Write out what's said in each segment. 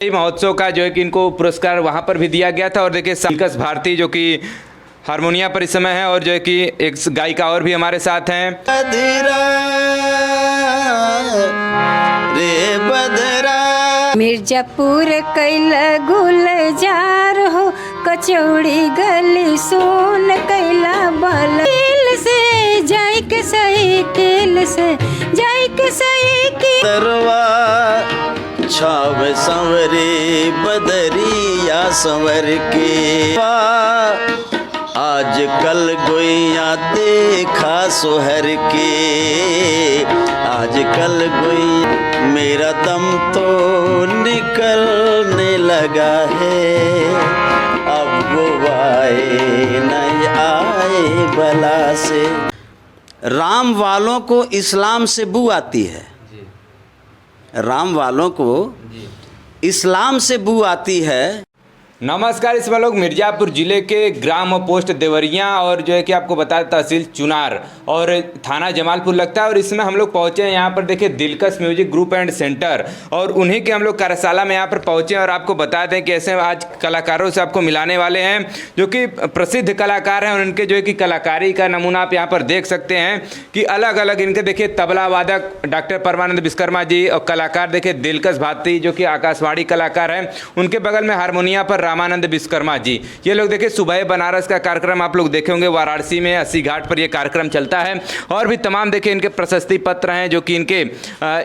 महोत्सव का जो है कि इनको पुरस्कार वहां पर भी दिया गया था। और देखिए दिलकश भारती जो कि हारमोनिया पर इस समय है और जो है कि एक गायिका और भी हमारे साथ हैं। रे बदरा मिर्जापुर कैला गुलजार हो, कचौड़ी गली सोन कैला बल से जाई के साइकिल से जाई के साइकिल तरवा छाव संवरे बदरिया संवर के आज कल गोइया देखा सोहर के आज कल गोई मेरा दम तो निकलने लगा है अब वो आए नहीं आए भला से। राम वालों को इस्लाम से बू आती है, राम वालों को इस्लाम से बू आती है। नमस्कार, इसमें लोग मिर्जापुर जिले के ग्राम पोस्ट देवरिया और जो है कि आपको बता तहसील चुनार और थाना जमालपुर लगता है। और इसमें हम लोग पहुंचे हैं यहाँ पर देखिए दिलकश म्यूजिक ग्रुप एंड सेंटर और उन्हीं के हम लोग कार्यशाला में यहाँ पर पहुंचे और आपको बता दें कि ऐसे आज कलाकारों से आपको मिलाने वाले हैं जो कि प्रसिद्ध कलाकार हैं। और उनके जो है कि कलाकारी का नमूना आप यहाँ पर देख सकते हैं कि अलग अलग इनके देखिए तबला वादक डॉक्टर परमानंद विश्वकर्मा जी और कलाकार देखिए दिलकश भारती जो कि आकाशवाणी कलाकार हैं। उनके बगल में हारमोनिया पर रामानंद विश्वकर्मा जी। ये लोग देखिए सुबह बनारस का कार्यक्रम आप लोग देखे होंगे, वाराणसी में 80 घाट पर ये कार्यक्रम चलता है। और भी तमाम देखिए इनके प्रशस्ति पत्र हैं जो कि इनके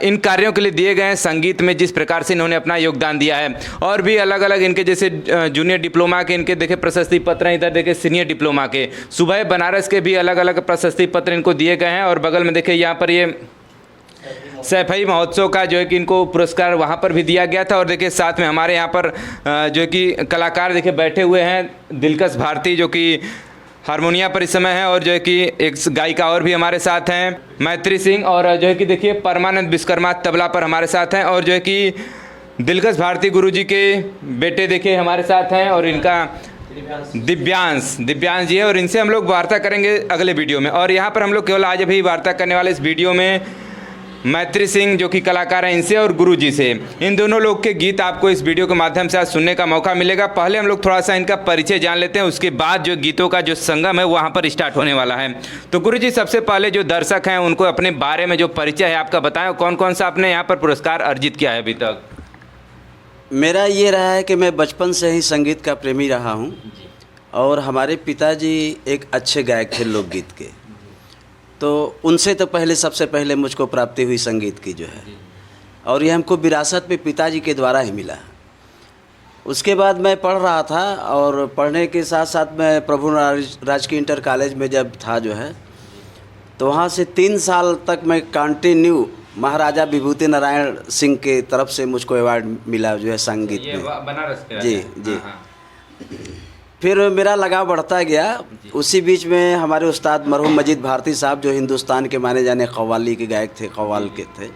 इन कार्यों के लिए दिए गए हैं। संगीत में जिस प्रकार से इन्होंने अपना योगदान दिया है और भी अलग अलग इनके जैसे जूनियर डिप्लोमा के इनके देखिए प्रशस्ति पत्र हैं। इधर देखिए सीनियर डिप्लोमा के सुबह बनारस के भी अलग अलग प्रशस्ति पत्र इनको दिए गए हैं। और बगल में देखिए यहाँ पर ये सैफई महोत्सव का जो है कि इनको पुरस्कार वहाँ पर भी दिया गया था। और देखिए साथ में हमारे यहाँ पर जो है कि कलाकार देखिए बैठे हुए हैं दिलकश भारती जो कि हारमोनिया पर इस समय है और जो है कि एक गायिका और भी हमारे साथ हैं मैत्री सिंह। और जो है कि देखिए परमानंद विश्वकर्मा तबला पर हमारे साथ हैं। और जो है कि दिलकश भारती गुरुजी के बेटे देखिए हमारे साथ हैं और इनका दिव्यांश जी है। और इनसे हम लोग वार्ता करेंगे अगले वीडियो में। और यहाँ पर हम लोग केवल आज अभी वार्ता करने वाले इस वीडियो में मैत्री सिंह जो कि कलाकार हैं इनसे और गुरुजी से। इन दोनों लोग के गीत आपको इस वीडियो के माध्यम से आज सुनने का मौका मिलेगा। पहले हम लोग थोड़ा सा इनका परिचय जान लेते हैं, उसके बाद जो गीतों का जो संगम है वहाँ पर स्टार्ट होने वाला है। तो गुरुजी सबसे पहले जो दर्शक हैं उनको अपने बारे में जो परिचय है आपका बताएं, कौन कौन सा आपने यहाँ पर पुरस्कार अर्जित किया है अभी तक। मेरा ये रहा है कि मैं बचपन से ही संगीत का प्रेमी रहा हूँ और हमारे पिताजी एक अच्छे गायक थे लोकगीत के, तो उनसे तो पहले सबसे पहले मुझको प्राप्ति हुई संगीत की जो है। और ये हमको विरासत में पिताजी के द्वारा ही मिला। उसके बाद मैं पढ़ रहा था और पढ़ने के साथ साथ मैं प्रभु राजकीय इंटर कॉलेज में जब था जो है तो वहाँ से 3 साल तक मैं कंटिन्यू महाराजा विभूति नारायण सिंह के तरफ से मुझको अवार्ड मिला जो है संगीत में। बनारस के जी। फिर मेरा लगाव बढ़ता गया। उसी बीच में हमारे उस्ताद मरहूम मजीद भारती साहब जो हिंदुस्तान के माने जाने कव्वाली के गायक थे, कव्वाल के थे,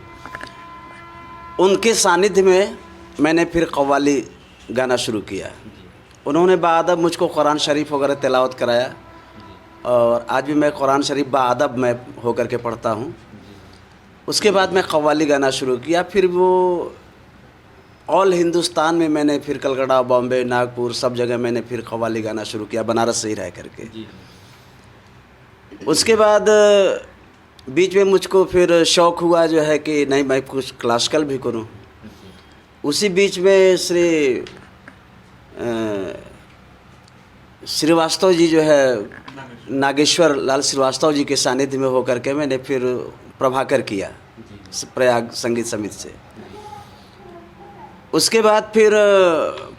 उनके सानिध्य में मैंने फिर कव्वाली गाना शुरू किया। उन्होंने बाअदब मुझको कुरान शरीफ वगैरह तिलावत कराया और आज भी मैं कुरान शरीफ बाअदब मैं होकर के पढ़ता हूँ। उसके बाद मैं कव्वाली गाना शुरू किया। फिर वो ऑल हिंदुस्तान में मैंने फिर कलकत्ता, बॉम्बे, नागपुर सब जगह मैंने फिर कव्वाली गाना शुरू किया, बनारस से ही रह करके। उसके बाद बीच में मुझको फिर शौक़ हुआ जो है कि नहीं मैं कुछ क्लासिकल भी करूं। उसी बीच में श्रीवास्तव जी जो है नागेश्वर लाल श्रीवास्तव जी के सानिध्य में होकर के मैंने फिर प्रभाकर किया प्रयाग संगीत समिति से। उसके बाद फिर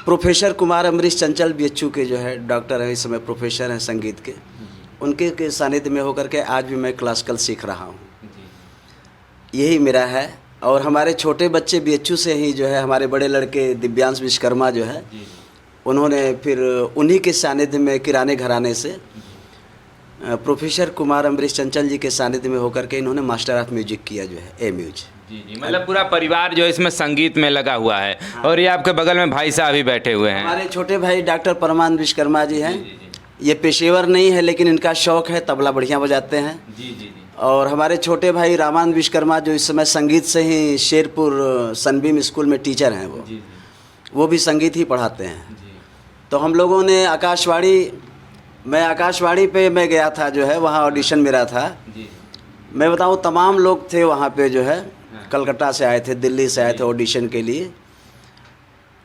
प्रोफेसर कुमार अमरीश चंचल BHU के जो है डॉक्टर हैं, इस समय प्रोफेसर हैं संगीत के, उनके के सानिध्य में होकर के आज भी मैं क्लासिकल सीख रहा हूँ। यही मेरा है। और हमारे छोटे बच्चे BHU से ही जो है हमारे बड़े लड़के दिव्यांश विश्वकर्मा जो है उन्होंने फिर उन्हीं के सानिध्य में किराने घराने से प्रोफेसर कुमार अमरीश चंचल जी के सानिध्य में होकर के इन्होंने मास्टर ऑफ म्यूजिक किया जो है A.Muse। जी, मतलब पूरा परिवार जो है इसमें संगीत में लगा हुआ है। हाँ। और ये आपके बगल में भाई साहब भी बैठे हुए हैं, हमारे छोटे भाई डॉक्टर परमानंद विश्वकर्मा जी हैं। ये पेशेवर नहीं है लेकिन इनका शौक़ है, तबला बढ़िया बजाते हैं। जी। और हमारे छोटे भाई रामानंद विश्वकर्मा जो इस समय संगीत से ही शेरपुर सनबीम स्कूल में टीचर हैं वो। वो भी संगीत ही पढ़ाते हैं। जी तो हम लोगों ने आकाशवाणी पे मैं गया था जो है, वहाँ ऑडिशन मेरा था। जी मैं बताऊँ तमाम लोग थे वहाँ पे जो है, हाँ। कलकत्ता से आए थे, दिल्ली से आए थे ऑडिशन के लिए।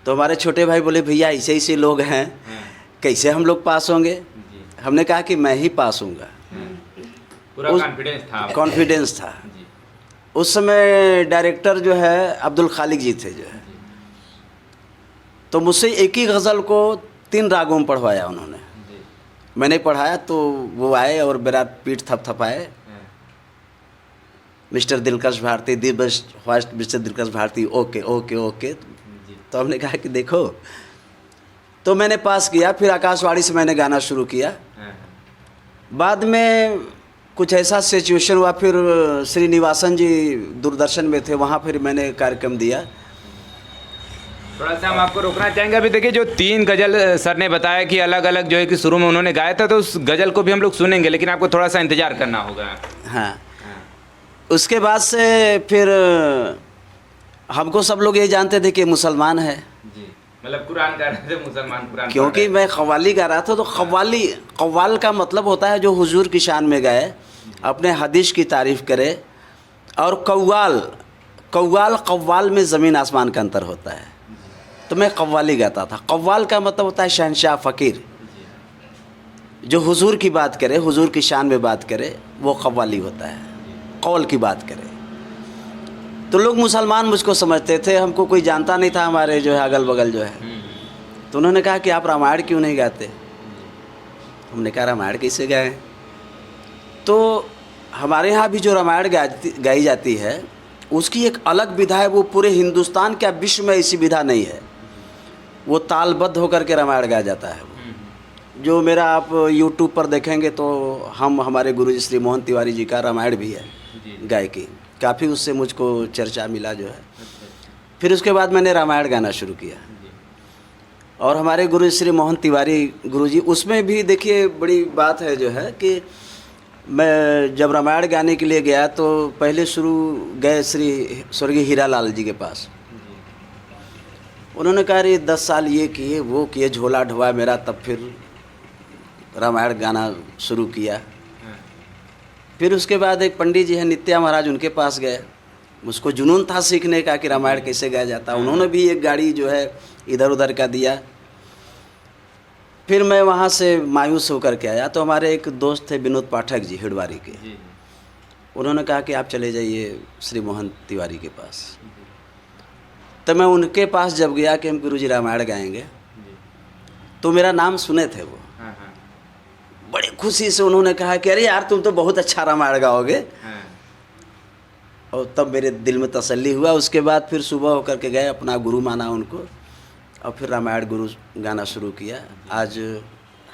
तो हमारे छोटे भाई बोले भैया ऐसे ऐसे लोग हैं, हाँ। कैसे हम लोग पास होंगे। जी हमने कहा कि मैं ही पास होऊंगा। हाँ। पूरा उस- कॉन्फिडेंस था आपको? कॉन्फिडेंस था। जी उस समय डायरेक्टर जो है अब्दुल खालिक जी थे जो है, तो मुझसे एक ही गज़ल को 3 रागों में पढ़वाया उन्होंने। जी मैंने पढ़ाया तो वो आए और मेरा पीठ थपथपाए, हाँ। Mister Dilkash Bharti, the best first mister Dilkash Bharti, okay okay okay. जी तो हमने कहा कि देखो, तो मैंने पास किया। फिर आकाशवाणी से मैंने गाना शुरू किया। हाँ। बाद में कुछ ऐसा सिचुएशन हुआ, फिर श्रीनिवासन जी दूरदर्शन में थे, वहाँ फिर मैंने कार्यक्रम दिया। थोड़ा सा हम आपको रोकना चाहेंगे। अभी देखिए जो 3 गज़ल सर ने बताया कि अलग अलग जो है कि शुरू में उन्होंने गाया था, तो उस गज़ल को भी हम लोग सुनेंगे, लेकिन आपको थोड़ा सा इंतजार करना होगा। हाँ, हाँ। उसके बाद से फिर हमको सब लोग ये जानते थे कि मुसलमान है, जी मतलब कुरान गा रहे थे, मुसलमान कुरान क्योंकि मैं कव्वाली गा रहा था। तो कव्वाल का मतलब होता है जो हुजूर की शान में गाए, अपने हदीस की तारीफ़ करे। और कव्वाल में ज़मीन आसमान का अंतर होता है। तो मैं कव्वाली गाता था। कव्वाल का मतलब होता है शहनशाह फ़कीर, जो हुजूर की बात करे, हुजूर की शान में बात करे, वो कव्वाली होता है, कौल की बात करे। तो लोग मुसलमान मुझको समझते थे, हमको कोई जानता नहीं था हमारे जो है अगल बगल जो है। तो उन्होंने कहा कि आप रामायण क्यों नहीं गाते। हमने कहा रामायण कैसे गाएं। तो हमारे यहाँ भी जो रामायण गाई जाती है उसकी एक अलग विधा है। वो पूरे हिंदुस्तान क्या विश्व में ऐसी विधा नहीं है। वो तालबद्ध होकर के रामायण गाया जाता है। जो मेरा आप यूट्यूब पर देखेंगे तो हमारे गुरुजी श्री मोहन तिवारी जी का रामायण भी है गायकी, काफ़ी उससे मुझको चर्चा मिला जो है। फिर उसके बाद मैंने रामायण गाना शुरू किया। और हमारे गुरु श्री मोहन तिवारी गुरुजी, उसमें भी देखिए बड़ी बात है जो है कि मैं जब रामायण गाने के लिए गया तो पहले शुरू गए श्री स्वर्गीय हीरा लाल जी के पास। उन्होंने कहा अरे 10 साल ये किए वो किए, झोला ढोआ मेरा। तब फिर रामायण गाना शुरू किया। फिर उसके बाद एक पंडित जी हैं नित्या महाराज, उनके पास गए। मुझको जुनून था सीखने का कि रामायण कैसे गाया जाता है। उन्होंने भी एक गाड़ी जो है इधर उधर का दिया। फिर मैं वहाँ से मायूस होकर के आया। तो हमारे एक दोस्त थे विनोद पाठक जी हिडवारी के, उन्होंने कहा कि आप चले जाइए श्री मोहन तिवारी के पास। तो मैं उनके पास जब गया कि हम गुरुजी रामायण गाएंगे, तो मेरा नाम सुने थे वो। बड़ी खुशी से उन्होंने कहा कि अरे यार तुम तो बहुत अच्छा रामायण गाओगे। और तब मेरे दिल में तसल्ली हुआ। उसके बाद फिर सुबह होकर के गए, अपना गुरु माना उनको, और फिर रामायण गुरु गाना शुरू किया आज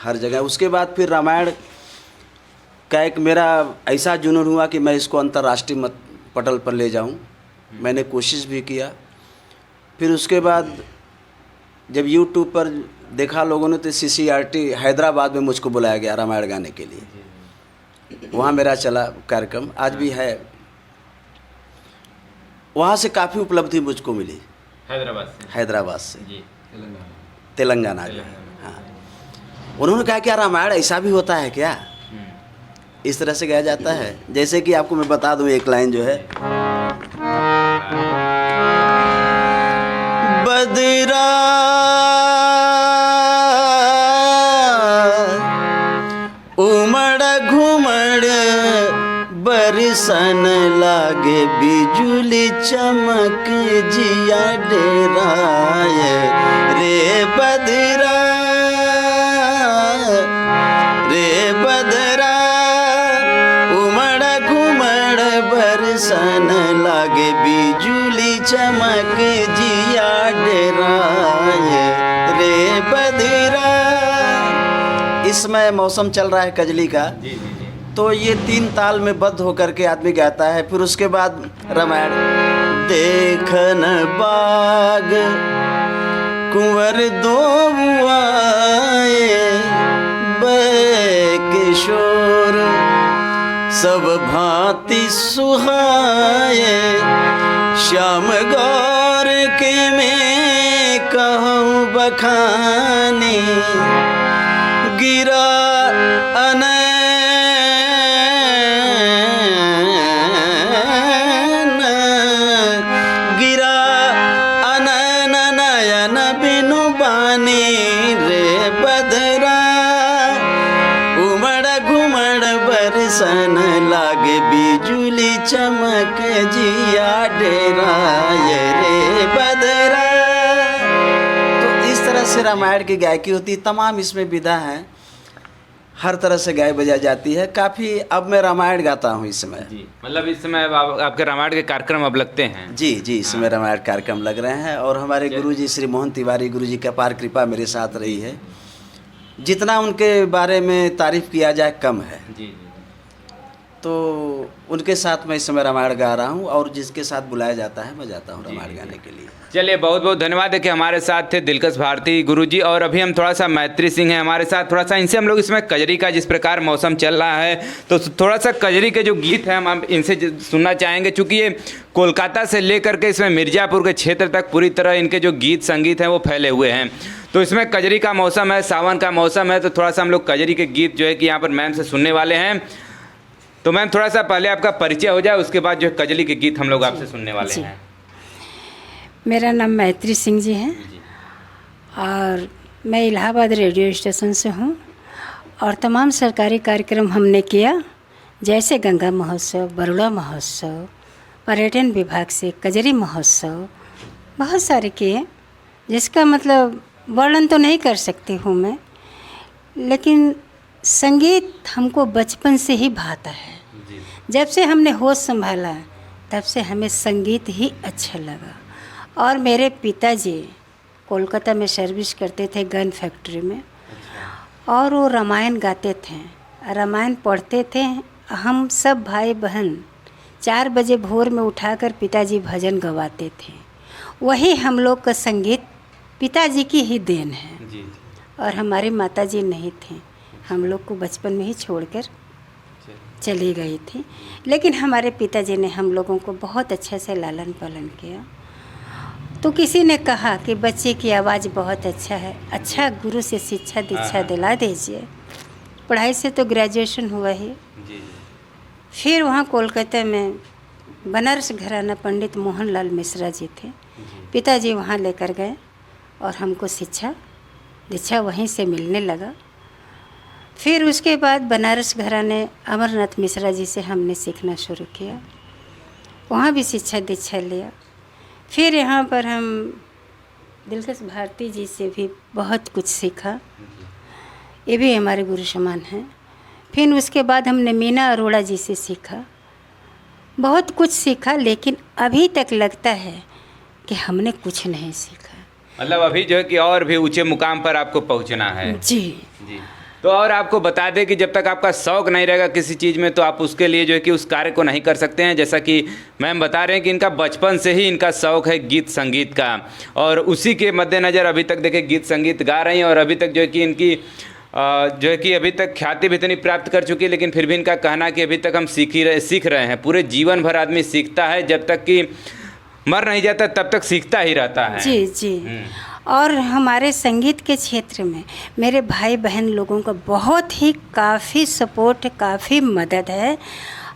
हर जगह। उसके बाद फिर रामायण का एक मेरा ऐसा जुनून हुआ कि मैं इसको अंतर्राष्ट्रीय पटल पर ले जाऊं। मैंने कोशिश भी किया। फिर उसके बाद जब यूट्यूब पर देखा लोगों ने, तो CCRT हैदराबाद में मुझको बुलाया गया रामायण गाने के लिए। वहाँ मेरा चला कार्यक्रम, आज भी है। वहाँ से काफ़ी उपलब्धि मुझको मिली। हैदराबाद से जी तेलंगाना जो है। हाँ, उन्होंने कहा क्या रामायण ऐसा भी होता है क्या, इस तरह से गाया जाता है। जैसे कि आपको मैं बता दूं एक लाइन जो है, बदरा उमड़ घुमड़ बरसन लागे बिजुली चमक जिया डेराए रे बदरा उमड़ घुमड़ बरसन लागे बिजुली चमक जिया डेराए रे बदरा। इसमें मौसम चल रहा है कजली का, तो ये 3 ताल में बद्ध होकर के आदमी गाता है। फिर उसके बाद रामायण देखन बाग कुंवर दो आए किशोर सब भांति सुहाए श्याम गौर के में कहूँ बखाने गिरा गिरा अनन नयन बिनु बानी रे बदरा उमड़ घुमड़ बरसन लागे बिजुली चमक जिया डेराय रे बदरा। तो इस तरह से रामायण की गायकी होती है। तमाम इसमें विधा हैं, हर तरह से गाय बजाई जाती है। काफ़ी अब मैं रामायण गाता हूँ इस समय। जी, मतलब इस समय आपके रामायण के कार्यक्रम अब लगते हैं? जी जी, इस समय रामायण कार्यक्रम लग रहे हैं और हमारे गुरुजी श्री मोहन तिवारी गुरुजी की अपार कृपा मेरे साथ रही है। जितना उनके बारे में तारीफ किया जाए कम है। जी। तो उनके साथ मैं इस समय रामायण गा रहा हूँ और जिसके साथ बुलाया जाता है मैं जाता हूँ रामायण गाने के लिए। चलिए, बहुत बहुत धन्यवाद है कि हमारे साथ थे दिलकश भारती गुरुजी। और अभी हम थोड़ा सा मैत्री सिंह हैं हमारे साथ, थोड़ा सा इनसे हम लोग इसमें कजरी का जिस प्रकार मौसम चल रहा है तो थोड़ा सा कजरी के जो गीत हैं हम इनसे सुनना चाहेंगे। चूँकि ये कोलकाता से लेकर के इसमें मिर्ज़ापुर के क्षेत्र तक पूरी तरह इनके जो गीत संगीत हैं वो फैले हुए हैं। तो इसमें कजरी का मौसम है, सावन का मौसम है, तो थोड़ा सा हम लोग कजरी के गीत जो है कि यहाँ पर मैम से सुनने वाले हैं। तो मैम थोड़ा सा पहले आपका परिचय हो जाए, उसके बाद जो है कजरी के गीत हम लोग आपसे सुनने वाले हैं। मेरा नाम मैत्री सिंह जी है और मैं इलाहाबाद रेडियो स्टेशन से हूँ और तमाम सरकारी कार्यक्रम हमने किया, जैसे गंगा महोत्सव, बरुड़ा महोत्सव, पर्यटन विभाग से कजरी महोत्सव, बहुत सारे किए, जिसका मतलब वर्णन तो नहीं कर सकती हूँ मैं। लेकिन संगीत हमको बचपन से ही भाता है। जब से हमने होश संभाला तब से हमें संगीत ही अच्छा लगा। और मेरे पिताजी कोलकाता में सर्विस करते थे गन फैक्ट्री में, और वो रामायण गाते थे, रामायण पढ़ते थे। हम सब भाई बहन 4 बजे भोर में उठाकर पिताजी भजन गवाते थे। वही हम लोग का संगीत पिताजी की ही देन है। और हमारे माताजी नहीं थे, हम लोग को बचपन में ही छोड़कर चली गई थी। लेकिन हमारे पिताजी ने हम लोगों को बहुत अच्छे से लालन पालन किया। तो किसी ने कहा कि बच्चे की आवाज़ बहुत अच्छा है, अच्छा गुरु से शिक्षा दीक्षा दिला दीजिए। पढ़ाई से तो ग्रेजुएशन हुआ ही। फिर वहाँ कोलकाता में बनारस घराना पंडित मोहनलाल मिश्रा जी थे, पिताजी वहाँ लेकर गए और हमको शिक्षा दीक्षा वहीं से मिलने लगा। फिर उसके बाद बनारस घराने अमरनाथ मिश्रा जी से हमने सीखना शुरू किया, वहाँ भी शिक्षा दीक्षा लिया। फिर यहाँ पर हम दिलकश भारती जी से भी बहुत कुछ सीखा, ये भी हमारे गुरु समान हैं। फिर उसके बाद हमने मीना अरोड़ा जी से सीखा, बहुत कुछ सीखा, लेकिन अभी तक लगता है कि हमने कुछ नहीं सीखा। मतलब अभी जो है कि और भी ऊंचे मुकाम पर आपको पहुंचना है। जी। तो और आपको बता दें कि जब तक आपका शौक़ नहीं रहेगा किसी चीज़ में तो आप उसके लिए जो है कि उस कार्य को नहीं कर सकते हैं। जैसा कि मैम बता रहे हैं कि इनका बचपन से ही इनका शौक़ है गीत संगीत का, और उसी के मद्देनज़र अभी तक देखिए गीत संगीत गा रही हैं। और अभी तक जो है कि इनकी जो है कि अभी तक ख्याति भी इतनी प्राप्त कर चुकी है, लेकिन फिर भी इनका कहना कि अभी तक हम सीख रहे हैं। पूरे जीवन भर आदमी सीखता है, जब तक कि मर नहीं जाता तब तक सीखता ही रहता है। जी जी। और हमारे संगीत के क्षेत्र में मेरे भाई बहन लोगों का बहुत ही काफ़ी सपोर्ट, काफ़ी मदद है।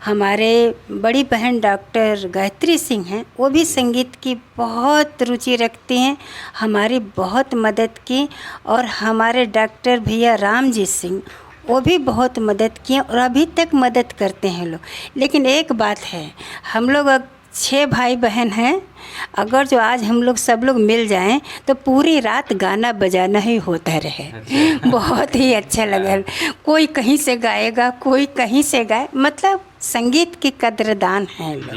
हमारे बड़ी बहन डॉक्टर गायत्री सिंह हैं, वो भी संगीत की बहुत रुचि रखती हैं, हमारी बहुत मदद की। और हमारे डॉक्टर भैया रामजीत सिंह, वो भी बहुत मदद किए और अभी तक मदद करते हैं लोग। लेकिन एक बात है, हम लोग 6 भाई बहन हैं, अगर जो आज हम लोग सब लोग मिल जाएं तो पूरी रात गाना बजाना ही होता रहे। बहुत ही अच्छा लगा। कोई कहीं से गाएगा, कोई कहीं से गाए, मतलब संगीत की कदरदान है लोग।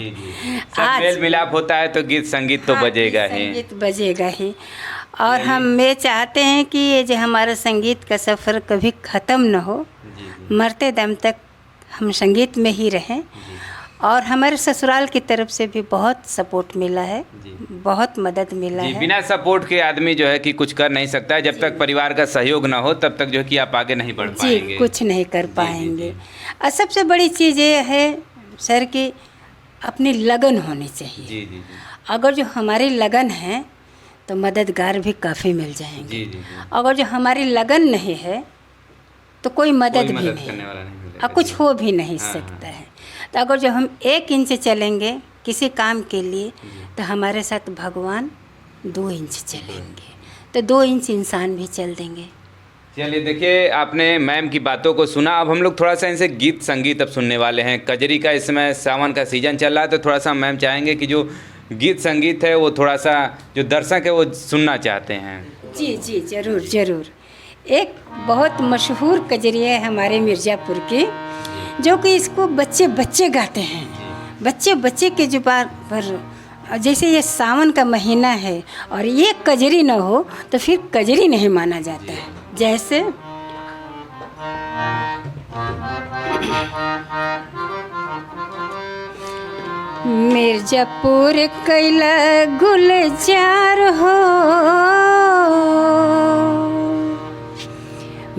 सब मेल मिलाप होता है तो गीत संगीत तो बजेगा ही, संगीत बजेगा ही। और हम ये चाहते हैं कि ये जो हमारा संगीत का सफ़र कभी ख़त्म न हो, मरते दम तक हम संगीत में ही रहें। और हमारे ससुराल की तरफ से भी बहुत सपोर्ट मिला है, बहुत मदद मिला है। बिना सपोर्ट के आदमी जो है कि कुछ कर नहीं सकता है। जब तक परिवार का सहयोग ना हो तब तक जो है कि आप आगे नहीं बढ़ पाएंगे। कुछ नहीं कर पाएंगे। और सबसे बड़ी चीज़ ये है सर कि अपनी लगन होनी चाहिए। अगर जो हमारी लगन है तो मददगार भी काफ़ी मिल जाएंगे। जी जी जी। अगर जो हमारी लगन नहीं है तो कोई मदद कोई भी मदद नहीं, करने वाला नहीं और मिलेगा। कुछ हो भी नहीं हाँ, सकता है। तो अगर जो हम 1 इंच चलेंगे किसी काम के लिए तो हमारे साथ भगवान 2 इंच चलेंगे, तो 2 इंच इंसान भी चल देंगे। चलिए देखिए, आपने मैम की बातों को सुना। अब हम लोग थोड़ा सा इनसे गीत संगीत अब सुनने वाले हैं। कजरी का इस समय सावन का सीजन चल रहा है, तो थोड़ा सा मैम चाहेंगे कि जो गीत संगीत है वो थोड़ा सा जो दर्शक है वो सुनना चाहते हैं। जी जी, ज़रूर ज़रूर। एक बहुत मशहूर कजरी है हमारे मिर्ज़ापुर की, जो कि इसको बच्चे बच्चे गाते हैं, बच्चे बच्चे के जुबान पर। जैसे ये सावन का महीना है और ये कजरी न हो तो फिर कजरी नहीं माना जाता है। जैसे मिर्ज़ापुर कैला गुलजार हो,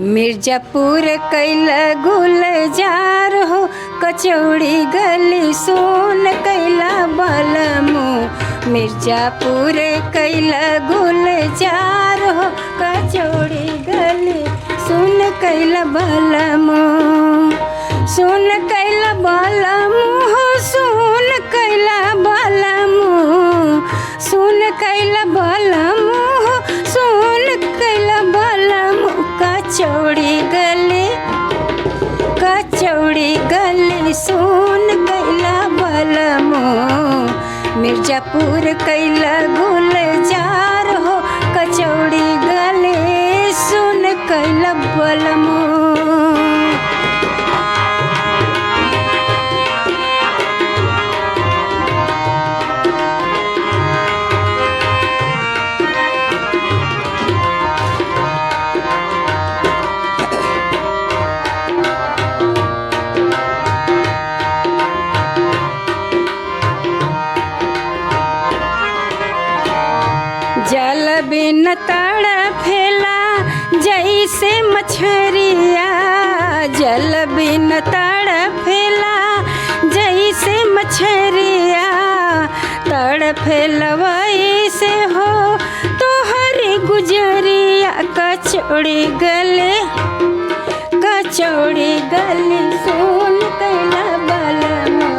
मिर्ज़ापुर कैला गुलजार हो, कचौड़ी गली सोन कैला बलमो। मिर्ज़ापुर कैला गुलजार हो, कचौड़ी गली सुन कैला बलमो। सुन कैला बलमो हो, सुन कैला बलमो, सुन कैला बलमो हो, सुन कैला बलमो। कचौड़ी गली, कचौड़ी गली सुन कैला बलमो। मिर्ज़ापुर कैला गुलजार हो, कचौड़ी गली सुन कैला बलमो। जल बिन तड़फेला जैसे मछरिया, जल बिन तड़फेला जैसे मछरिया। तड़फेला वैसे हो तोहरी गुजरिया। कचौड़ी गले, कचौड़ी गली सुन कैला बलमो।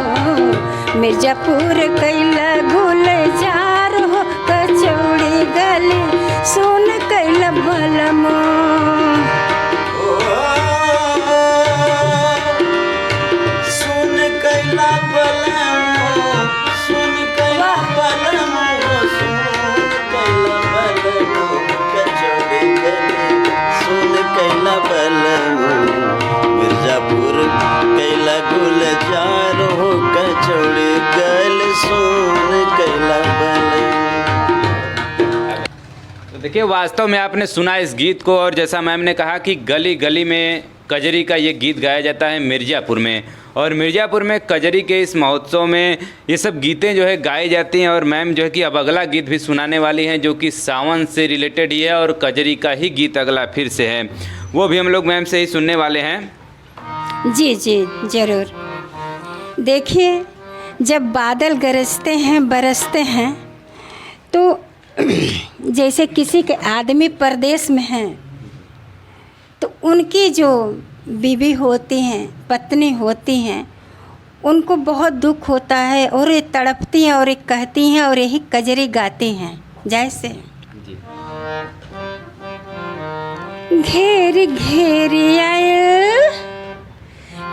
मिर्ज़ापुर कैला गुलजार हो, कचौड़ी गली सुन कैला बलमो। सुन कैला बलमो, सुन कैला बलमो, सुन कैला बलमो। कचौड़ी गली सुन कैला बलमो। मिर्ज़ापुर कैला गुलजार हो, कचौड़ी गली सुन कैला बलमो। तो देखिए, वास्तव में आपने सुना इस गीत को, और जैसा मैम ने कहा कि गली गली में कजरी का ये गीत गाया जाता है मिर्ज़ापुर में, और मिर्ज़ापुर में कजरी के इस महोत्सव में ये सब गीतें जो है गाई जाती हैं। और मैम जो है कि अब अगला गीत भी सुनाने वाली हैं, जो कि सावन से रिलेटेड ही है और कजरी का ही गीत अगला फिर से है, वो भी हम लोग मैम से ही सुनने वाले हैं। जी जी, ज़रूर। देखिए, जब बादल गरजते हैं, बरसते हैं, तो जैसे किसी के आदमी परदेश में हैं तो उनकी जो बीवी होती हैं, पत्नी होती हैं, उनको बहुत दुख होता है और ये तड़पती हैं और ये कहती हैं और यही कजरी गाती हैं। जैसे घेरी घेरी आयल,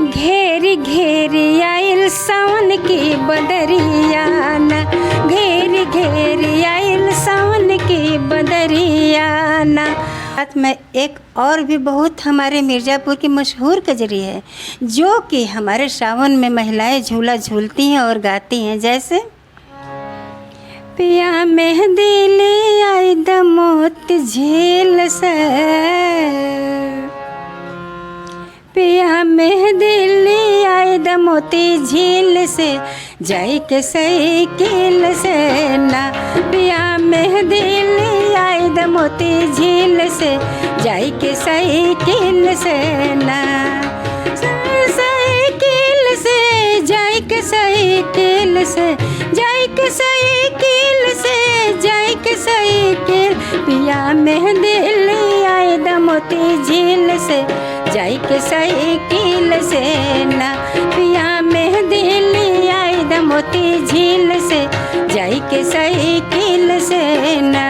घेरी घेरी आयल सावन की बदरियाना। घेरी घेरी आयल सावन की बदरियाना। साथ में एक और भी बहुत हमारे मिर्ज़ापुर की मशहूर कजरी है, जो कि हमारे सावन में महिलाएं झूला झूलती हैं और गाती हैं। जैसे पिया मेहंदी ले आई दमोत झील से, पिया मेहंदी ले आई दमोती झील से, जाई के साइकिल से ना। पिया मेहंदी ले आई दमोती झील से, जाई के साइकिल से ना। साइकिल से जाई के साइकिल से, जाई के साइकिल से, जाई के साइकिल, पिया मेहंदी ले आए द मोती झील से, जाई के साइकिल से ना, पिया मेहंदी ले आए द मोती झील से, जाई के साइकिल से ना।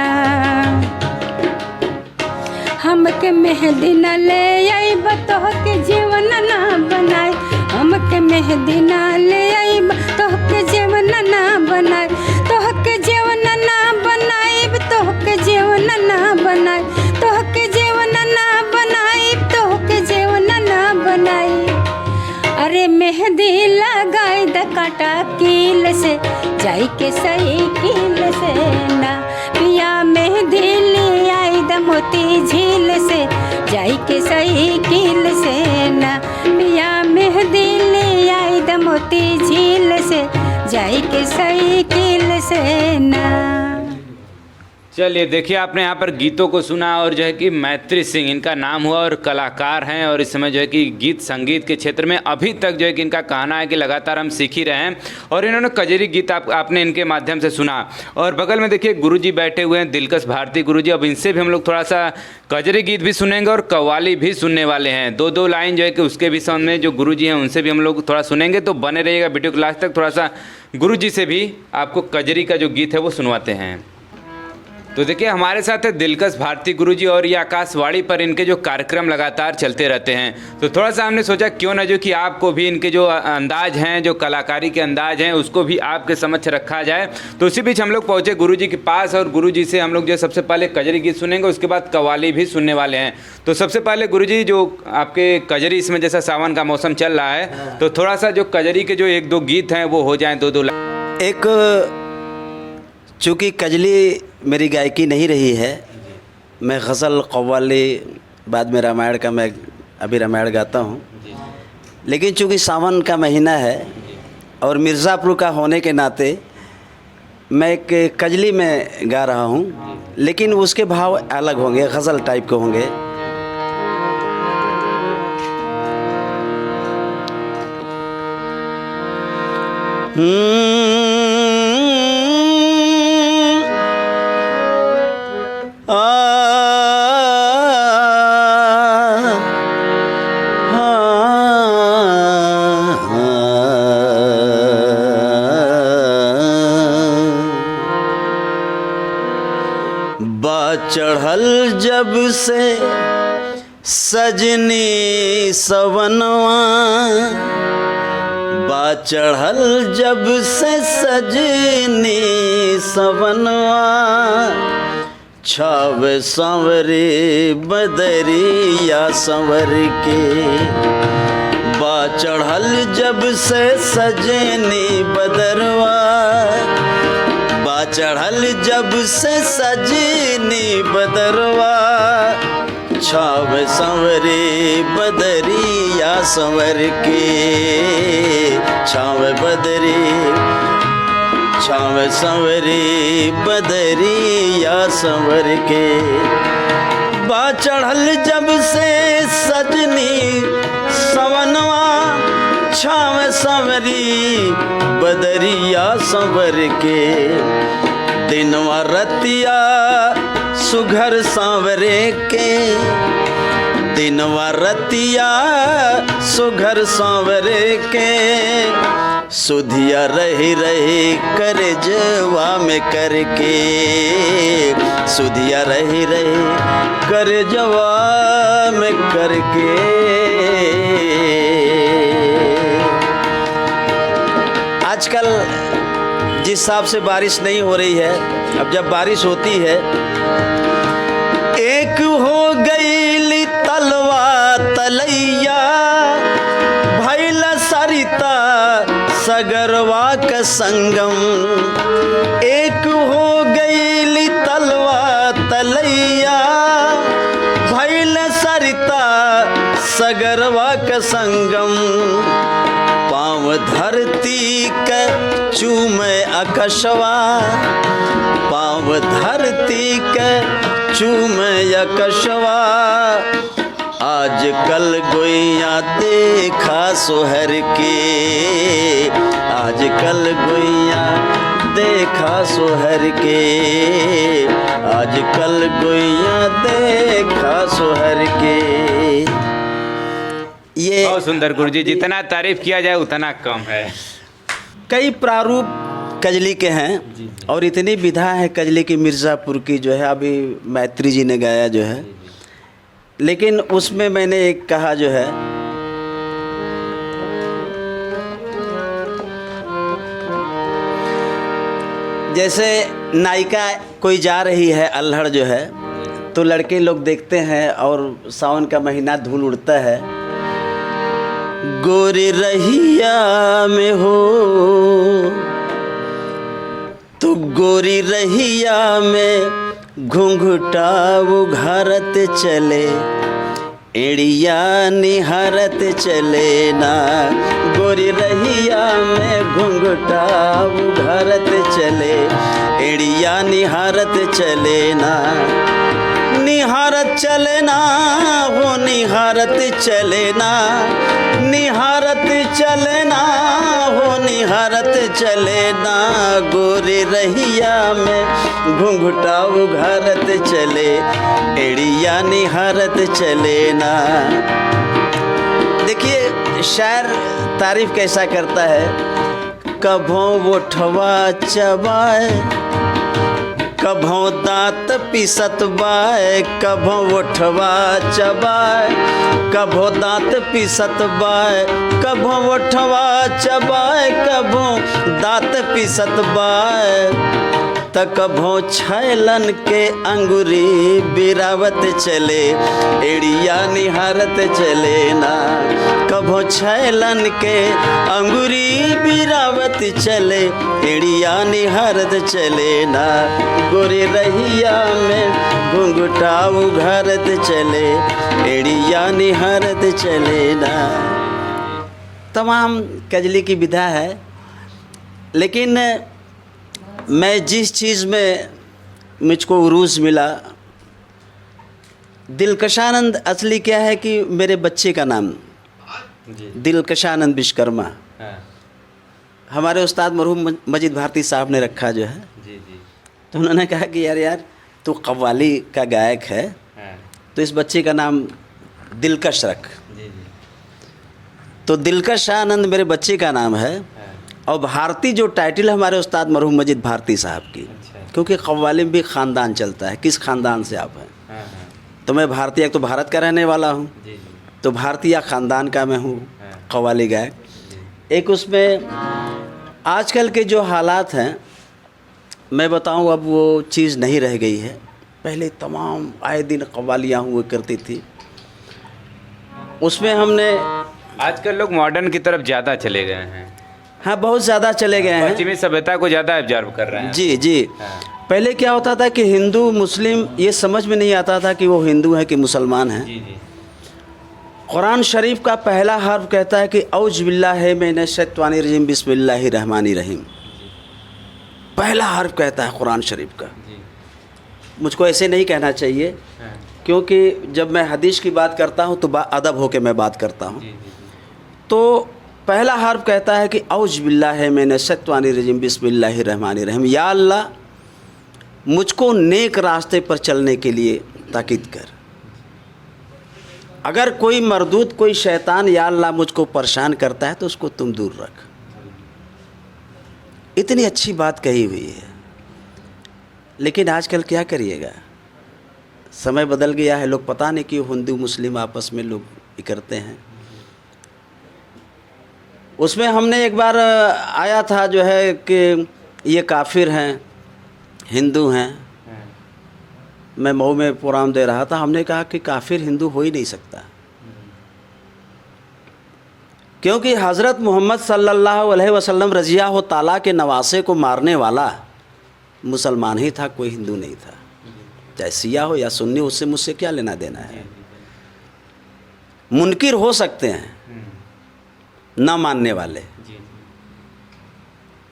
हमके मेहंदी न ले आई बतोह के जीवन ना बनाए, हमके मेहंदी न ले आई तोह के जीवन ना बनाए, तोह के जीवन ना बनाए, तोह के जीवन ना बनाए, तोह के जीवन ना बनाए, तोह के जीवन ना बनाए। अरे मेहंदी लगाई द काटा कील से, जाई के साइकिल से ना, पिया मेहंदी ले आई द मोती झील से, जाई के साइकिल से ना, पिया मेहंदी ले आई द मोती झील से, जाई के साइकिल से ना। चलिए देखिए, आपने यहाँ पर गीतों को सुना और जो है कि मैत्री सिंह इनका नाम हुआ और कलाकार हैं, और इस समय जो है कि गीत संगीत के क्षेत्र में अभी तक जो है कि इनका कहना है कि लगातार हम सीख ही रहे हैं, और इन्होंने कजरी गीत आपने इनके माध्यम से सुना। और बगल में देखिए गुरुजी बैठे हुए हैं, दिलकश भारती गुरुजी। अब इनसे भी हम लोग थोड़ा सा कजरी गीत भी सुनेंगे और कव्वाली भी सुनने वाले हैं। दो लाइन जो है कि उसके भी सामने जो गुरुजी हैं उनसे भी हम लोग थोड़ा सुनेंगे, तो बने रहिएगा वीडियो क्लास तक। थोड़ा सा गुरुजी से भी आपको कजरी का जो गीत है वो सुनवाते हैं। तो देखिए हमारे साथ है दिलकश भारती गुरुजी, और ये आकाशवाणी पर इनके जो कार्यक्रम लगातार चलते रहते हैं। तो थोड़ा सा हमने सोचा क्यों ना जो कि आपको भी इनके जो अंदाज हैं, जो कलाकारी के अंदाज हैं, उसको भी आपके समक्ष रखा जाए। तो उसी बीच हम लोग पहुँचे गुरुजी के पास, और गुरुजी से हम लोग जो सबसे पहले कजरी गीत सुनेंगे, उसके बाद कव्वाली भी सुनने वाले हैं। तो सबसे पहले गुरुजी, जो आपके कजरी, इसमें जैसा सावन का मौसम चल रहा है, तो थोड़ा सा जो कजरी के जो 1-2 गीत हैं वो हो जाएँ, 2 लाइन। एक चूँकि कजली मेरी गायकी नहीं रही है, मैं गज़ल कव्वाली, बाद में रामायण का मैं अभी रामायण गाता हूँ, लेकिन चूँकि सावन का महीना है और मिर्ज़ापुर का होने के नाते मैं एक कजली में गा रहा हूँ, लेकिन उसके भाव अलग होंगे, गज़ल टाइप के होंगे। चढ़ल जब से सजनी सवनवा, बा चढ़ल जब से सजनी सवनवा, छाव सांवरे बदरिया संवर के, बा चढ़ल जब से सजनी बदरवा, बा चढ़ल जब से सजनी बदरवा, छाव संवरे बदरिया संवर के, छाव बदरी छाव संवरे बदरिया संवर के, बा चढ़ल जब से सजनी सवनवा, छाव संवरी बदरिया संवर के, दिनवा रतिया सुघर सांवरे के, दिनवा रतिया सुघर सांवरे के, सुधिया रही रही कर जवा में करके, सुधिया रही रही कर जवा में करके। आजकल जिस हिसाब से बारिश नहीं हो रही है, अब जब बारिश होती है, एक हो गई तलवा तलैया, भैल सरिता सगरवा का संगम, एक हो गई तलवा तलैया, भैल सरिता सगरवा का संगम, पाँव धरती का चूमे अकशवा, पाँव धरती के चूमे अकशवा, आज कल गोइया देखा सोहर के, आज कल गोइया देखा सोहर के, आज कल गोइया देखा सोहर के। ये बहुत सुंदर गुरुजी, जितना तारीफ किया जाए उतना कम है। कई प्रारूप कजली के हैं और इतनी विधा है कजली की मिर्ज़ापुर की, जो है अभी मैत्री जी ने गाया जो है, लेकिन उसमें मैंने एक कहा जो है, जैसे नायिका कोई जा रही है अल्हड़ जो है, तो लड़के लोग देखते हैं और सावन का महीना धूल उड़ता है, गोरी रहिया में हो तो गोरी रहिया में घुंघटा उघारत चले, एड़िया निहारत चले ना, गोरी रहिया में घुंघटा उघारत चले, एड़िया निहारत चले ना, निहारत चले ना हो निहारत चले ना, निहारत चले ना हो निहारत चले ना, गोरी रहिया में घुंघटा उघारत चले, एड़िया निहारत चले ना। देखिए शायर तारीफ कैसा करता है, कभों ओठवा चबाए, कभों दांत पिसत बाय, कभों ओठवा चबाए, कभों दांत पिसत बाय, कभों ओठवा चबाए, कभों दांत पिसत बाय, त कभों छैलन के अंगुरी बिरावत चले, एड़िया निहारत चले ना, कभों छैलन के अंगुरी बिरावत चले, एड़िया निहारत चले ना, गोरी रहिया में घुंघटा उघारत चले, एड़िया निहारत चले ना। तमाम कजली की विधा है, लेकिन मैं जिस चीज़ में मुझको उरूज मिला, दिलकशानंद असली क्या है कि मेरे बच्चे का नाम दिलकशानंद विश्वकर्मा हमारे उस्ताद मरहूम मजीद भारती साहब ने रखा जो है। तो उन्होंने कहा कि यार तू कव्वाली का गायक है, तो इस बच्चे का नाम दिलकश रख। तो दिलकश आनंद मेरे बच्चे का नाम है, और भारती जो टाइटल है हमारे उस्ताद मरहूम मजीद भारती साहब की। क्योंकि कव्वाली में भी ख़ानदान चलता है, किस ख़ानदान से आप हैं। तो मैं भारतीय, एक तो भारत का रहने वाला हूँ, तो भारतीय ख़ानदान का मैं हूँ कव्वाली गायक। एक उसमें आजकल के जो हालात हैं, मैं बताऊँ अब वो चीज़ नहीं रह गई है। पहले तमाम आए दिन कव्वालियाँ हुआ करती थी, उसमें हमने आजकल लोग मॉडर्न की तरफ ज़्यादा चले गए हैं। हाँ, बहुत ज़्यादा चले गए हैं, पश्चिमी सभ्यता को ज़्यादा ऑब्जर्व कर रहे हैं। जी। पहले क्या होता था कि हिंदू मुस्लिम ये समझ में नहीं आता था कि वो हिंदू है कि मुसलमान है। कुरान शरीफ का पहला हर्फ कहता है कि औज बिल्लाहि मिनश शैतानिर रजीम बिस्मिल्लाहिर रहमानिर रहीम। पहला हर्फ कहता है कुरान शरीफ का। मुझको ऐसे नहीं कहना चाहिए, क्योंकि जब मैं हदीस की बात करता हूँ तो अदब होकर मैं बात करता हूँ। तो पहला हर्फ कहता है कि औज बिल्लाहि मिनश शैतानिर रजीम बिस्मिल्लाहिर रहमानिर रहीम। या अल्लाह, मुझको नेक रास्ते पर चलने के लिए ताकीद कर। अगर कोई मरदूद, कोई शैतान या अल्लाह मुझको परेशान करता है तो उसको तुम दूर रख। इतनी अच्छी बात कही हुई है। लेकिन आजकल क्या करिएगा, समय बदल गया है। लोग पता नहीं कि हिंदू मुस्लिम आपस में लोग करते हैं। उसमें हमने एक बार आया था जो है कि ये काफिर हैं, हिंदू हैं। मैं मऊ में प्रोग्राम दे रहा था, हमने कहा कि काफिर हिंदू हो ही नहीं सकता, क्योंकि हज़रत मोहम्मद सल्लल्लाहु अलैहि वसल्लम रज़ियल्लाहु ताला के नवासे को मारने वाला मुसलमान ही था, कोई हिंदू नहीं था। चाहे शिया हो या सुन्नी, उससे मुझसे क्या लेना देना है। मुनकिर हो सकते हैं ना मानने वाले,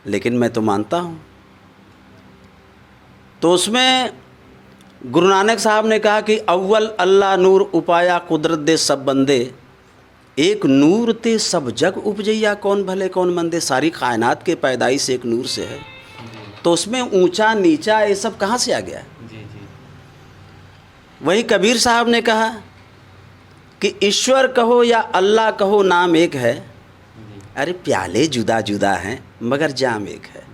लेकिन मैं तो मानता हूँ। तो उसमें गुरु नानक साहब ने कहा कि अव्वल अल्लाह नूर उपाया कुदरत दे सब बंदे, एक नूर ते सब जग उपजैया कौन भले कौन मंदे। सारी कायनात के पैदाइश एक नूर से है, तो उसमें ऊंचा नीचा ये सब कहाँ से आ गया? वही कबीर साहब ने कहा कि ईश्वर कहो या अल्लाह कहो नाम एक है, अरे प्याले जुदा जुदा हैं मगर जाम एक है।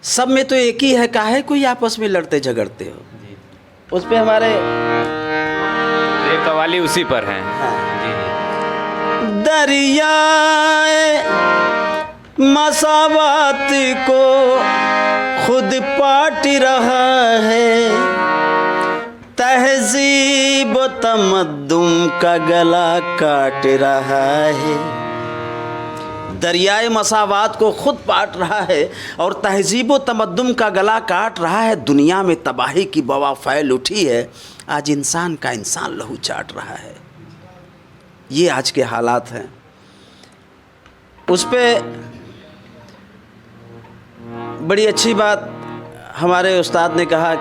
सब में तो एक ही है, काहे कोई आपस में लड़ते झगड़ते हो। उस पे हमारे ये कवाली उसी पर है। दरियाए मसावात को खुद पाट रहा है, तहजीब व तमद्दुन का गला काट रहा है। दरियाए मसावात को खुद पाट रहा है और तहजीब व तमद्दुन का गला काट रहा है। दुनिया में तबाही की बवा फैल उठी है, आज इंसान का इंसान लहू चाट रहा है। ये आज के हालात हैं। उस पे बड़ी अच्छी बात हमारे उस्ताद ने कहा,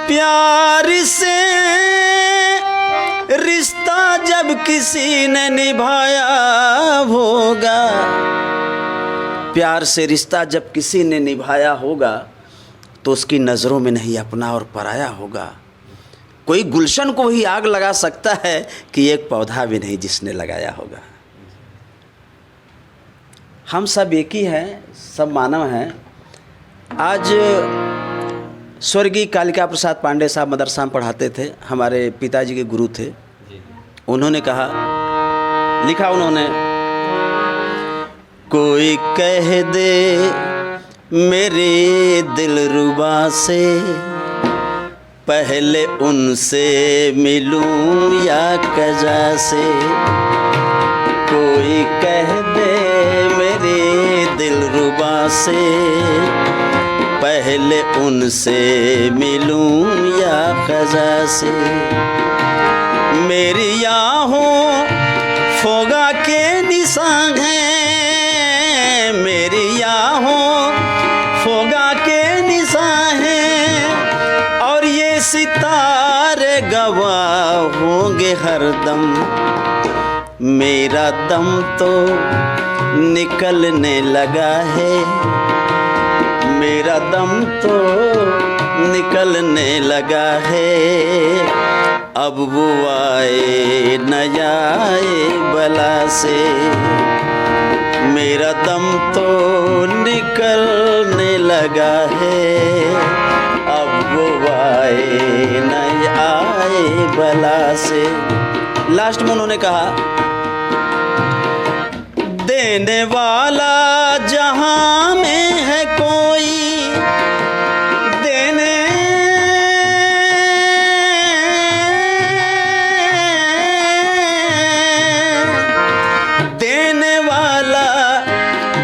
प्यार से रिश्ता जब किसी ने निभाया होगा, प्यार से रिश्ता जब किसी ने निभाया होगा तो उसकी नज़रों में नहीं अपना और पराया होगा। कोई गुलशन को ही आग लगा सकता है कि एक पौधा भी नहीं जिसने लगाया होगा। हम सब एक ही हैं, सब मानव हैं। आज स्वर्गीय कालिका प्रसाद पांडे साहब मदरसा में पढ़ाते थे, हमारे पिताजी के गुरु थे। उन्होंने कहा, लिखा उन्होंने, कोई कह दे मेरे दिलरुबा से, पहले उनसे मिलूं या कजा से। कोई कह दे मेरे दिलरुबा से, पहले उनसे मिलूं या कजा से। मेरी आहों फोगा के निशान हैं, मेरी आहों फोगा के निशान हैं, और ये सितारे गवाह होंगे हरदम। मेरा दम तो निकलने लगा है, मेरा दम तो निकलने लगा है। अब वो आए न आए बला से, मेरा दम तो निकलने लगा है। अब वो आए न आए बला से। लास्ट में उन्होंने कहा, देने वाला जहां में है कोई, देने वाला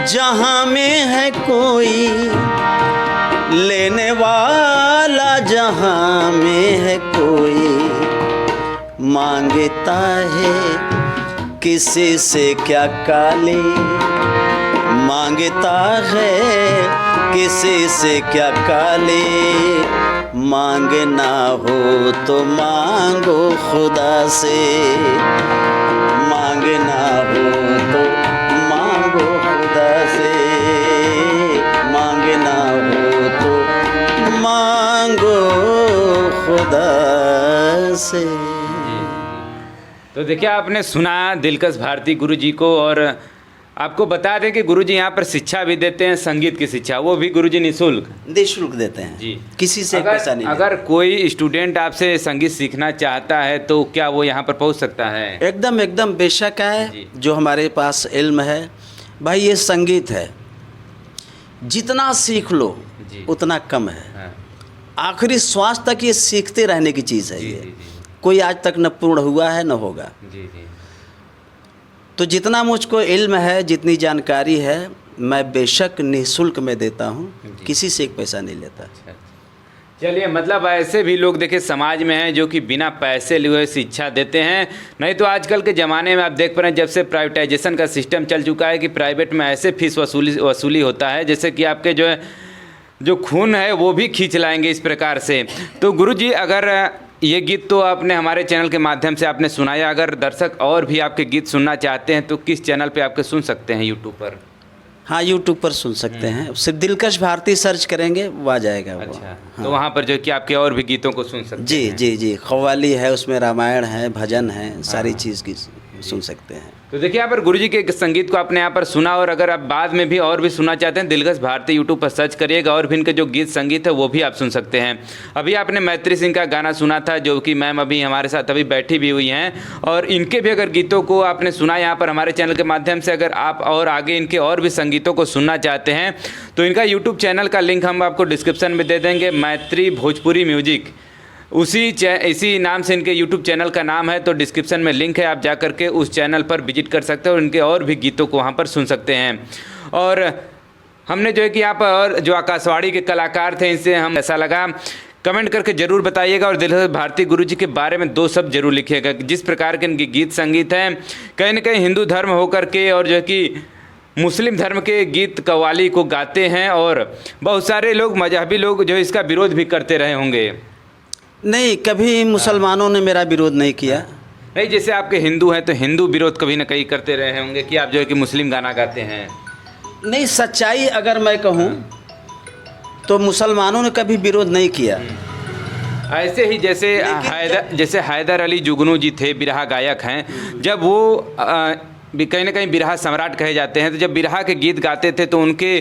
जहां में है कोई, लेने वाला जहां में है कोई। मांगता है किसी से क्या काली, मांगता है किसी से क्या काली। मांगना हो तो मांगो खुदा से, मांगना हो तो मांगो खुदा से, मांगना हो तो मांगो खुदा से। तो देखिए, आपने सुना दिलकश भारती गुरुजी को, और आपको बता दें कि गुरुजी यहाँ पर शिक्षा भी देते हैं, संगीत की शिक्षा, वो भी गुरुजी निःशुल्क देते हैं जी। किसी से पैसा नहीं। अगर कोई स्टूडेंट आपसे संगीत सीखना चाहता है तो क्या वो यहाँ पर पहुँच सकता है? एकदम एकदम बेशक है। जो हमारे पास इल्म है भाई, ये संगीत है, जितना सीख लो उतना कम है। हाँ। आखिरी श्वास तक ये सीखते रहने की चीज़ है। ये कोई आज तक न पूर्ण हुआ है न होगा। जी। तो जितना मुझको इल्म है, जितनी जानकारी है, मैं बेशक निःशुल्क में देता हूँ, किसी से एक पैसा नहीं लेता। चलिए, मतलब ऐसे भी लोग देखिए समाज में हैं जो कि बिना पैसे लिए शिक्षा देते हैं। नहीं तो आजकल के ज़माने में आप देख पा रहे हैं, जब से प्राइवेटाइजेशन का सिस्टम चल चुका है कि प्राइवेट में ऐसे फीस वसूली होता है जैसे कि आपके जो है जो खून है वो भी खींच लाएंगे इस प्रकार से। तो गुरुजी, अगर ये गीत तो आपने हमारे चैनल के माध्यम से आपने सुनाया, अगर दर्शक और भी आपके गीत सुनना चाहते हैं तो किस चैनल पे आपके सुन सकते हैं? यूट्यूब पर? हाँ, यूट्यूब पर सुन सकते हैं, सिर्फ दिलकश भारती सर्च करेंगे वो आ जाएगा। वो अच्छा, तो वहाँ पर जो कि आपके और भी गीतों को सुन सकते जी हैं। जी जी, कव्वाली है उसमें, रामायण है, भजन है, सारी चीज़ की सुन सकते हैं। तो देखिए यहाँ पर गुरुजी के संगीत को आपने यहाँ पर सुना, और अगर आप बाद में भी और भी सुनना चाहते हैं, दिलकश भारती यूट्यूब पर सर्च करिएगा और भी इनके जो गीत संगीत है वो भी आप सुन सकते हैं। अभी आपने मैत्री सिंह का गाना सुना था, जो कि मैम अभी हमारे साथ अभी बैठी भी हुई हैं, और इनके भी अगर गीतों को आपने सुना यहाँ पर हमारे चैनल के माध्यम से, अगर आप और आगे इनके और भी संगीतों को सुनना चाहते हैं तो इनका यूट्यूब चैनल का लिंक हम आपको डिस्क्रिप्शन में दे देंगे, मैत्री भोजपुरी म्यूजिक, इसी नाम से इनके YouTube चैनल का नाम है। तो डिस्क्रिप्शन में लिंक है, आप जा करके उस चैनल पर विजिट कर सकते हैं और इनके और भी गीतों को वहाँ पर सुन सकते हैं। और हमने जो है कि यहाँ पर और जो आकाशवाणी के कलाकार थे, इनसे हम ऐसा लगा कमेंट करके ज़रूर बताइएगा, और दिलकश भारती गुरुजी के बारे में 2 शब्द जरूर लिखिएगा। जिस प्रकार के इनके गीत संगीत हैं, कहीं ना कहीं हिंदू धर्म होकर के और जो है कि मुस्लिम धर्म के गीत कव्वाली को गाते हैं, और बहुत सारे लोग मजहबी लोग जो इसका विरोध भी करते रहे होंगे। नहीं, कभी मुसलमानों ने मेरा विरोध नहीं किया। नहीं, जैसे आपके हिंदू हैं तो हिंदू विरोध कभी ना कहीं करते रहे होंगे कि आप जो है कि मुस्लिम गाना गाते हैं। नहीं, सच्चाई अगर मैं कहूँ तो मुसलमानों ने कभी विरोध नहीं किया। ऐसे ही जैसे हैदर अली जुगनू जी थे, बिरहा गायक हैं, जब वो कहीं ना कहीं बिरहा सम्राट कहे जाते हैं, तो जब बिरहा के गीत गाते थे तो उनके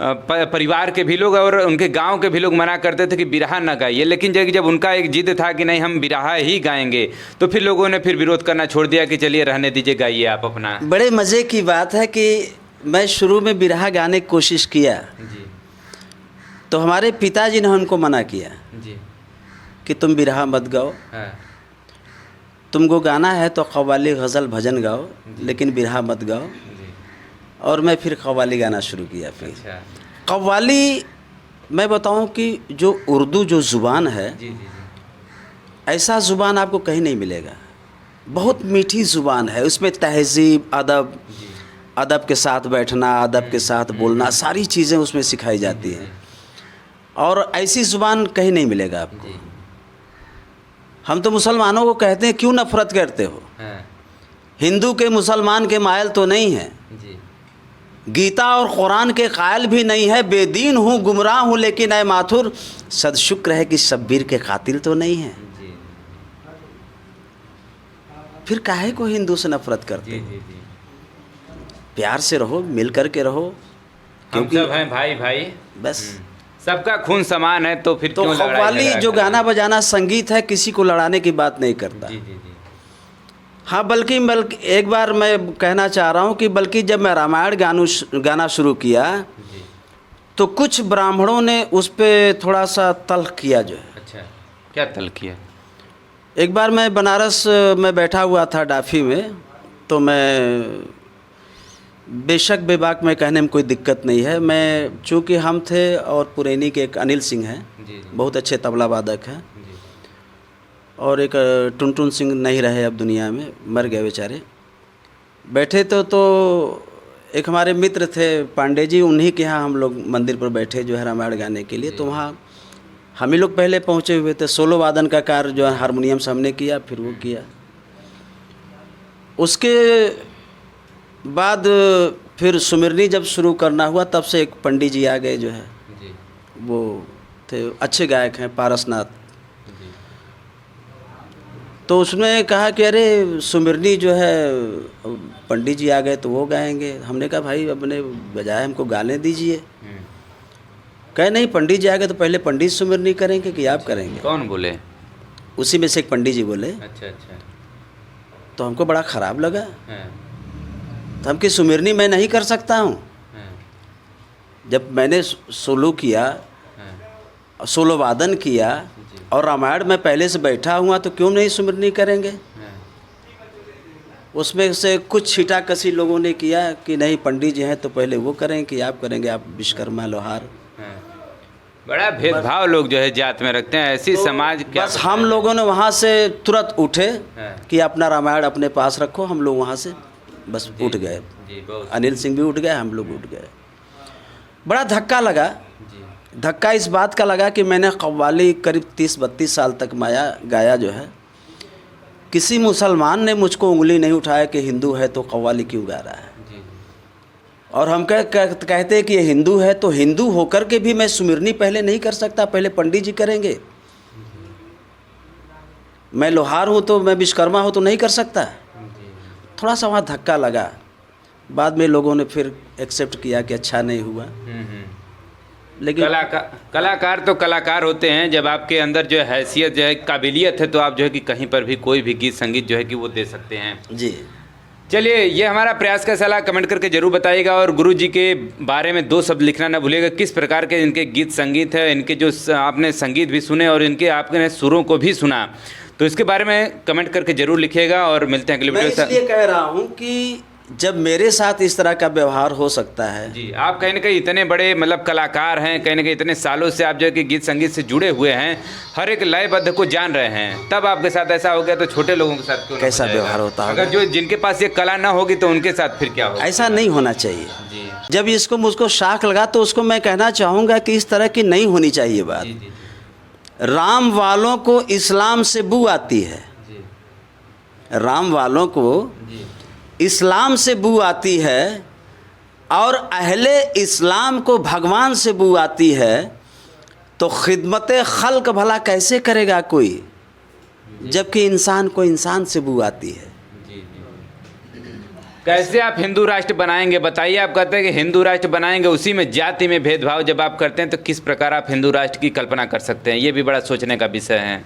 परिवार के भी लोग और उनके गांव के भी लोग मना करते थे कि बिरहा ना गाइए, लेकिन जब उनका एक जिद था कि नहीं हम बिरहा ही गाएंगे, तो फिर लोगों ने फिर विरोध करना छोड़ दिया कि चलिए रहने दीजिए, गाइए आप अपना। बड़े मज़े की बात है कि मैं शुरू में बिरहा गाने की कोशिश किया जी तो हमारे पिताजी ने हमको मना किया जी कि तुम बिरहा मत गाओ, हाँ तुमको गाना है तो कव्वाली गज़ल भजन गाओ, लेकिन बिरहा मत गाओ। जी। और मैं फिर कव्वाली गाना शुरू किया। फिर अच्छा। कव्वाली मैं बताऊं कि जो उर्दू जो ज़ुबान है, जी जी जी। ऐसा ज़ुबान आपको कहीं नहीं मिलेगा। बहुत मीठी ज़ुबान है, उसमें तहज़ीब, अदब, अदब के साथ बैठना, अदब के साथ बोलना, सारी चीज़ें उसमें सिखाई जाती हैं, और ऐसी ज़ुबान कहीं नहीं मिलेगा आपको। जी। हम तो मुसलमानों को कहते हैं क्यों नफ़रत करते हो, हाँ। हिंदू के मुसलमान के मायल तो नहीं है, जी गीता और कुरान के कायल भी नहीं है, बेदीन हूँ गुमराह हूँ, लेकिन ऐ माथुर सदशुक्र है कि शब्बीर के कातिल तो नहीं है। जी फिर काहे को हिंदू से नफरत करते जी हो? जी जी। प्यार से रहो, मिल कर के रहो, हम सब हैं भाई भाई, बस। सबका खून समान है, तो फिर तो क्यों लड़ाई कव्वाली झगड़ा जो करना? गाना बजाना संगीत है, किसी को लड़ाने की बात नहीं करता। जी जी जी। हाँ, बल्कि एक बार मैं कहना चाह रहा हूँ कि बल्कि जब मैं रामायण गाना शुरू किया जी। तो कुछ ब्राह्मणों ने उस पर थोड़ा सा तल्ख किया जो है। अच्छा, क्या तल किया? एक बार मैं बनारस में बैठा हुआ था डाफी में, तो मैं बेशक बेबाक में कहने में कोई दिक्कत नहीं है, मैं चूँकि हम थे और पुरैनी के एक अनिल सिंह हैं, जी जी बहुत अच्छे तबला वादक हैं, जी। और एक टुनटुन सिंह नहीं रहे अब दुनिया में, मर गए बेचारे। बैठे तो एक हमारे मित्र थे पांडे जी, उन्हीं के यहाँ हम लोग मंदिर पर बैठे जो है रामायण गाने के लिए। तो वहाँ हम ही लोग पहले पहुँचे हुए थे, सोलो वादन का कार्य जो है हारमोनियम से हमने किया, फिर वो किया। उसके बाद फिर सुमिरनी जब शुरू करना हुआ, तब से एक पंडित जी आ गए जो है, जी वो थे अच्छे गायक हैं, पारसनाथ। जी। तो उसने कहा कि अरे सुमिरनी जो है पंडित जी आ गए तो वो गाएंगे। हमने कहा भाई अपने बजाय हमको गाने दीजिए। कहे नहीं, पंडित जी आ गए तो पहले पंडित सुमिरनी करेंगे कि आप करेंगे? कौन बोले? उसी में से एक पंडित जी बोले। अच्छा अच्छा। तो हमको बड़ा ख़राब लगा। हाँ तो हम कि सुमिरनी मैं नहीं कर सकता हूँ। हाँ जब मैंने सोलो किया, हाँ सोलो वादन किया, जी। और रामायण में पहले से बैठा हुआ, तो क्यों नहीं सुमिरनी करेंगे? हाँ। उसमें से कुछ छीटाकसी लोगों ने किया कि नहीं पंडित जी हैं तो पहले वो करें कि आप करेंगे, आप विश्वकर्मा लोहार। हाँ। बड़ा भेदभाव लोग जो है जात में रखते हैं, ऐसी समाज क्या। बस हम लोगों ने वहाँ से तुरंत उठे हाँ। कि अपना रामायण अपने पास रखो। हम लोग वहाँ से बस जी, उठ गए। जी बहुत। अनिल सिंह भी उठ गए, हम लोग उठ गए। बड़ा धक्का लगा जी धक्का इस बात का लगा कि मैंने कव्वाली करीब 30-32 साल तक गाया जो है, किसी मुसलमान ने मुझको उंगली नहीं उठाया कि हिंदू है तो कव्वाली क्यों गा रहा है। और हम कहते हैं कि ये हिंदू है तो हिंदू होकर के भी मैं सुमिरनी पहले नहीं कर सकता, पहले पंडित जी करेंगे। मैं लोहार हूँ तो मैं विश्वकर्मा हूँ तो नहीं कर सकता। थोड़ा सा वहाँ धक्का लगा, बाद में लोगों ने फिर एक्सेप्ट किया कि अच्छा नहीं हुआ। लेकिन कलाकार तो कलाकार होते हैं, जब आपके अंदर जो है हैसियत जो है, काबिलियत है, तो आप जो है कि कहीं पर भी कोई भी गीत संगीत जो है कि वो दे सकते हैं। जी चलिए, ये हमारा प्रयास का सलाह कमेंट करके जरूर बताइएगा, और गुरु जी के बारे में 2 शब्द लिखना ना भूलिएगा। किस प्रकार के इनके गीत संगीत है, इनके जो आपने संगीत भी सुने और इनके आपने सुरों को भी सुना, तो इसके बारे में कमेंट करके जरूर लिखिएगा। और मिलते हैं अगले वीडियो में। इसलिए कह रहा हूँ कि जब मेरे साथ इस तरह का व्यवहार हो सकता है। जी, आप कहीं ना कहीं इतने बड़े मतलब कलाकार हैं, कहीं ना कहीं इतने सालों से आप जो है कि गीत संगीत से जुड़े हुए हैं, हर एक लयबद्ध को जान रहे हैं, तब आपके साथ ऐसा हो गया तो छोटे लोगों के साथ क्यों कैसा व्यवहार होता है? अगर जो जिनके पास ये कला ना होगी तो उनके साथ फिर क्या होगा? ऐसा नहीं होना चाहिए। जी। जब इसको मुझको शाख लगा तो उसको मैं कहना चाहूँगा कि इस तरह की नहीं होनी चाहिए बात। जी, जी, राम वालों को इस्लाम से बू आती है, जी, राम वालों को जी, इस्लाम से बू आती है, और अहले इस्लाम को भगवान से बू आती है, तो खिदमत खल्क भला कैसे करेगा कोई, जबकि इंसान को इंसान से बू आती है। कैसे आप हिंदू राष्ट्र बनाएंगे बताइए? आप कहते हैं कि हिंदू राष्ट्र बनाएंगे, उसी में जाति में भेदभाव जब आप करते हैं तो किस प्रकार आप हिंदू राष्ट्र की कल्पना कर सकते हैं? ये भी बड़ा सोचने का विषय है।